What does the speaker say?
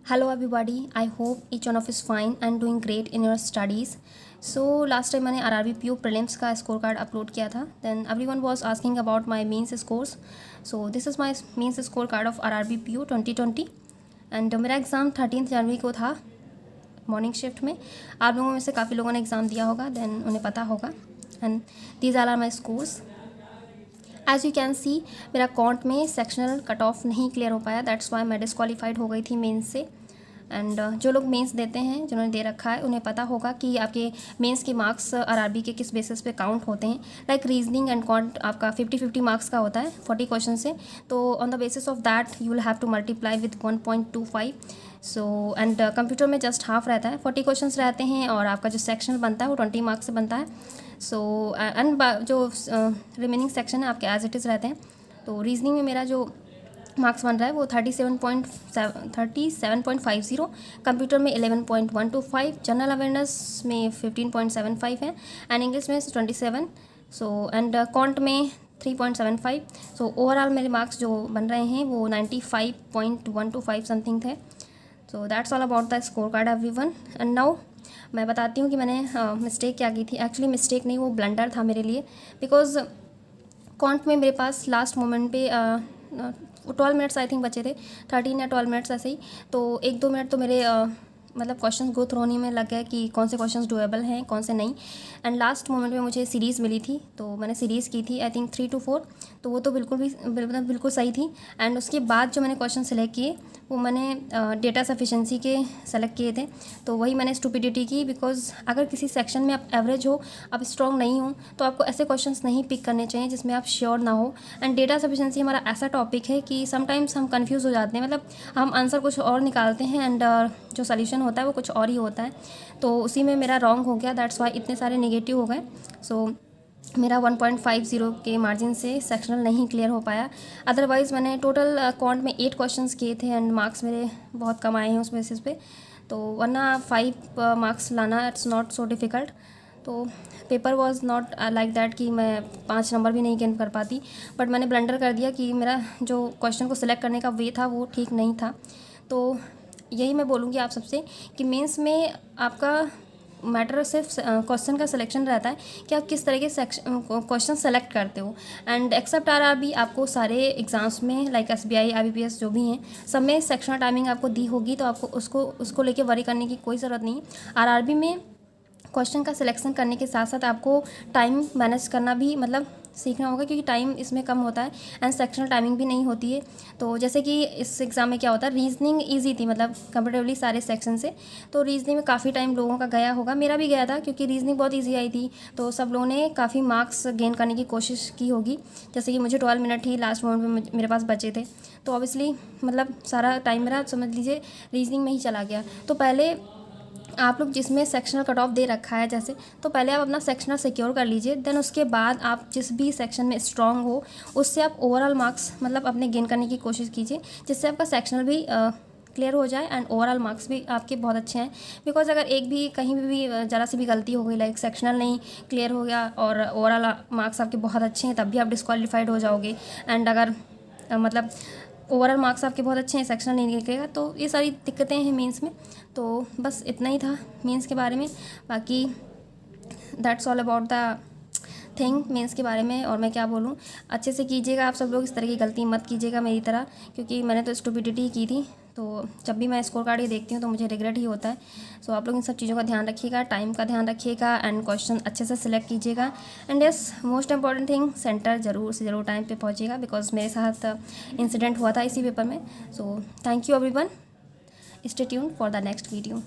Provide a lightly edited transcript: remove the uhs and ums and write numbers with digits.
Hello everybody, I hope each one of is fine and doing great in your studies. So last time मैंने RRB PU prelims का score card upload किया था. Then everyone was asking about my mains scores. So this is my mains score card of RRB PU 2020 and मेरा exam 13 जनवरी को था morning shift में. आप लोगों में से काफ़ी लोगों ने एग्ज़ाम दिया होगा, देन उन्हें पता होगा. And these are my scores. As you can see मेरा कॉन्ट में सेक्शनल कट ऑफ नहीं क्लियर हो पाया, दैट्स वाई मैं डिस्क्वालीफाइड हो गई थी मेंस से. एंड जो लोग मेंस देते हैं, जिन्होंने दे रखा है, उन्हें पता होगा कि आपके मेंस के मार्क्स आरआरबी के किस बेसिस पे काउंट होते हैं. लाइक रीजनिंग एंड कॉन्ट आपका 50-50 मार्क्स का होता है 40 क्वेश्चन से. तो on the basis of that you will have to multiply with 1.25. So and computer में जस्ट हाफ रहता है, 40 क्वेश्चन रहते हैं और आपका जो सेक्शनल बनता है वो 20 मार्क्स से बनता है. सो एंड जो रिमेनिंग सेक्शन है आपके एज इट इज़ रहते हैं. तो रीजनिंग में मेरा जो मार्क्स बन रहा है वो 37.50, कंप्यूटर में 11.125, जनरल अवेयरनेस में 15.75 है एंड इंग्लिश में 27. सो एंड कॉन्ट में 3.75. सो ओवरऑल मेरे मार्क्स जो बन रहे हैं वो 95.125 समथिंग थे. So that's all about the score card everyone. And now मैं बताती हूँ कि मैंने मिस्टेक क्या की थी. एक्चुअली मिस्टेक नहीं, वो ब्लंडर था मेरे लिए. बिकॉज कॉन्ट में मेरे पास लास्ट मोमेंट पे 12 मिनट्स आई थिंक बचे थे, 13 या 12 मिनट्स ऐसे ही. तो 1-2 मिनट तो मेरे मतलब क्वेश्चन गो थ्रू होने में लग गया कि कौन से क्वेश्चंस डुएबल हैं, कौन से नहीं. एंड लास्ट मोमेंट में मुझे सीरीज़ मिली थी, तो मैंने सीरीज़ की थी आई थिंक 3 to 4. तो वो तो बिल्कुल सही थी. एंड उसके बाद जो मैंने क्वेश्चन सेलेक्ट किए वो मैंने डेटा सफिशेंसी के सेलेक्ट किए थे. तो वही मैंने स्टूपिडिटी की. बिकॉज अगर किसी सेक्शन में आप एवरेज हो, आप स्ट्रॉन्ग नहीं हो, तो आपको ऐसे क्वेश्चंस नहीं पिक करने चाहिए जिसमें आप श्योर ना हो. एंड डेटा सफिशेंसी हमारा ऐसा टॉपिक है कि समटाइम्स हम कंफ्यूज हो जाते हैं. मतलब हम आंसर कुछ और निकालते हैं एंड जो सोल्यूशन होता है वो कुछ और ही होता है. तो उसी में मेरा रॉन्ग हो गया, दैट्स वाई इतने सारे नेगेटिव हो गए. सो मेरा 1.50 के मार्जिन से सेक्शनल नहीं क्लियर हो पाया. अदरवाइज़ मैंने टोटल कॉन्ट में 8 क्वेश्चंस किए थे एंड मार्क्स मेरे बहुत कम आए हैं उस बेसिस पे. तो वरना 5 मार्क्स लाना इट्स नॉट सो डिफ़िकल्ट. तो paper was not like that कि मैं 5 नंबर भी नहीं गेन कर पाती. बट मैंने ब्लंडर कर दिया कि मेरा जो क्वेश्चन को सिलेक्ट करने का वे था वो ठीक नहीं था. तो यही मैं बोलूँगी आप सबसे कि मेंस में आपका मैटर सिर्फ क्वेश्चन का सिलेक्शन रहता है कि आप किस तरह के क्वेश्चन सेलेक्ट करते हो. एंड एक्सेप्ट आरआरबी आपको सारे एग्ज़ाम्स में लाइक एसबीआई, आईबीपीएस जो भी हैं, सब में सेक्शनल टाइमिंग आपको दी होगी. तो आपको उसको लेके वरी करने की कोई ज़रूरत नहीं. आरआरबी में क्वेश्चन का सिलेक्शन करने के साथ साथ आपको टाइम मैनेज करना भी मतलब सीखना होगा, क्योंकि टाइम इसमें कम होता है एंड सेक्शनल टाइमिंग भी नहीं होती है. तो जैसे कि इस एग्ज़ाम में क्या होता है, रीजनिंग इजी थी मतलब कंपेरेटिवली सारे सेक्शन से. तो रीजनिंग में काफ़ी टाइम लोगों का गया होगा, मेरा भी गया था, क्योंकि रीजनिंग बहुत ईजी आई थी. तो सब लोगों ने काफ़ी मार्क्स गेन करने की कोशिश की होगी. जैसे कि मुझे 12 मिनट ही लास्ट मोमेंट में मेरे पास बचे थे. तो ऑब्वियसली मतलब सारा टाइम मेरा समझ लीजिए रीजनिंग में ही चला गया. तो पहले आप लोग जिसमें सेक्शनल कट ऑफ दे रखा है जैसे, तो पहले आप अपना सेक्शनल सिक्योर कर लीजिए. देन उसके बाद आप जिस भी सेक्शन में स्ट्रांग हो उससे आप ओवरऑल मार्क्स मतलब अपने गेन करने की कोशिश कीजिए, जिससे आपका सेक्शनल भी क्लियर हो जाए एंड ओवरऑल मार्क्स भी आपके बहुत अच्छे हैं. बिकॉज अगर एक भी कहीं भी ज़रा सी भी गलती हो गई, लाइक सेक्शनल नहीं क्लियर हो गया और ओवरऑल मार्क्स आपके बहुत अच्छे हैं, तब भी आप डिस्क्वालीफाइड हो जाओगे. एंड अगर मतलब ओवरऑल मार्क्स आपके बहुत अच्छे हैं, सेक्शनल नहीं निकलेगा. तो ये सारी दिक्कतें हैं मेंस में. तो बस इतना ही था मेंस के बारे में. बाकी that's all about the thing mains के बारे में. और मैं क्या बोलूँ, अच्छे से कीजिएगा आप सब लोग, इस तरह की गलती मत कीजिएगा मेरी तरह, क्योंकि मैंने तो स्टूपिडिटी की थी. तो जब भी मैं स्कोर कार्ड ये देखती हूँ तो मुझे रिग्रेट ही होता है. सो आप लोग इन सब चीज़ों का ध्यान रखिएगा, टाइम का ध्यान रखिएगा एंड क्वेश्चन अच्छे से सिलेक्ट कीजिएगा. And yes, most important thing, centre ज़रूर से ज़रूर टाइम पे पहुँचिएगा, बिकॉज मेरे साथ इंसिडेंट हुआ था इसी पेपर में. So thank you everyone. Stay tuned for the next video.